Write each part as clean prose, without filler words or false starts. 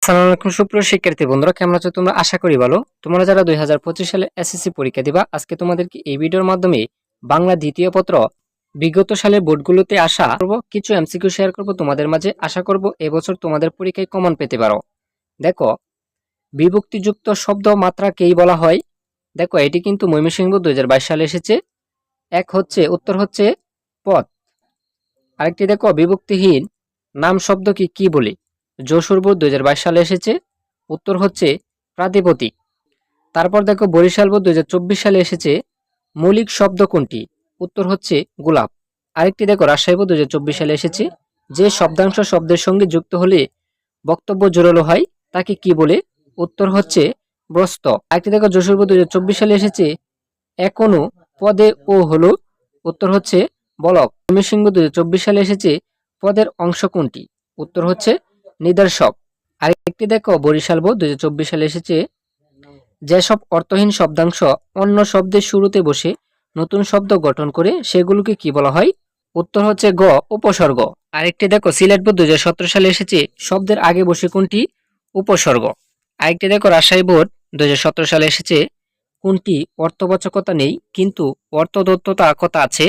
আসসালামু আলাইকুম সুপ্রিয় শিক্ষার্থী বন্ধুরা, কেমন আছো তোমরা? আশা করি ভালো। তোমরা যারা 2025 সালে এসএসসি পরীক্ষা দিবা, আজকে তোমাদেরকে এই ভিডিওর মাধ্যমে বাংলা দ্বিতীয় পত্র বিগত সালের বোর্ডগুলোতে আসা কিছু এমসিকিউ শেয়ার করব তোমাদের মাঝে। আশা করব এবছর তোমাদের পরীক্ষায় কমন পেতে পারো। দেখো, বিভক্তিযুক্ত শব্দ মাত্রাকেই বলা হয়। দেখো, এটি কিন্তু ময়মনসিংহ 2022 সালে এসেছে। উত্তর হচ্ছে পদ। আরেকটি দেখো, বিভক্তিহীন নাম শব্দকে কি বলে? যশোর বোর্ড 2022 সালে এসেছে। উত্তর হচ্ছে প্রাতিপদিক। তারপর দেখো, বরিশাল বোর্ড 2024 সালে এসেছে। মৌলিক শব্দ কোনটি? উত্তর হচ্ছে গোলাপ। আরেকটি দেখো, রাজশাহী বোর্ড 2024 সালে এসেছে। যে শব্দাংশ শব্দের সঙ্গে যুক্ত হলে বক্তব্য জোরালো হয় তাকে কি বলে? উত্তর হচ্ছে প্রস্থ। আরেকটি দেখো, যশোর বোর্ড 2024 সালে এসেছে। এখনো পদে ও হলো। উত্তর হচ্ছে বলক। ময়মনসিংহ 2024 সালে এসেছে। পদের অংশ কোনটি? উত্তর হচ্ছে নিদর্শক। আরেকটি দেখো, বরিশাল বোর্ড 2024 সালে এসেছে। যেসব অর্থহীন শব্দাংশ অন্য শব্দের শুরুতে বসে নতুন শব্দ গঠন করে সেগুলোকে কি বলা হয়? উত্তর হচ্ছে গ, উপসর্গ। আরেকটি দেখো, সিলেট বোর্ড 2017 সালে এসেছে। শব্দের আগে বসে কোনটি? উপসর্গ। আরেকটি দেখো, রাজশাহী বোর্ড 2017 সালে এসেছে। কোনটি অর্থবাচকতা নেই কিন্তু অর্থদত্ততা কথা আছে?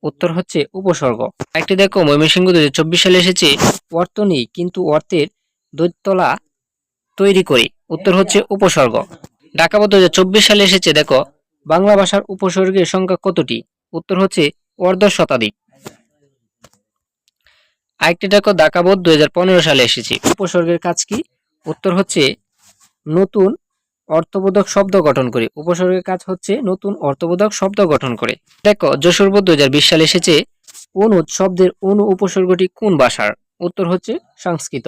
উত্তর হচ্ছে উপসর্গ। একটি দেখো, ময়মনসিংহ 2024 সালে এসেছে। অর্থ নেই কিন্তু অর্থের দ্বৈতলা তৈরি করে। উত্তর হচ্ছে উপসর্গ। ঢাকা বোর্ড 2024 সালে এসেছে। দেখো, বাংলা ভাষার উপসর্গের সংখ্যা কতটি? উত্তর হচ্ছে অর্ধ শতাধিক। আরেকটি দেখো, ঢাকা বোর্ড 2015 সালে এসেছে। উপসর্গের কাজ কি? উত্তর হচ্ছে নতুন অর্থবোধক শব্দ গঠন করে। উপসর্গের কাজ হচ্ছে নতুন অর্থবোধক শব্দ গঠন করে। দেখো, যশোর বোর্ড 2020 সালে এসেছে। অনুদ শব্দের অনু উপসর্গটি কোন ভাষার? উত্তর হচ্ছে সংস্কৃত।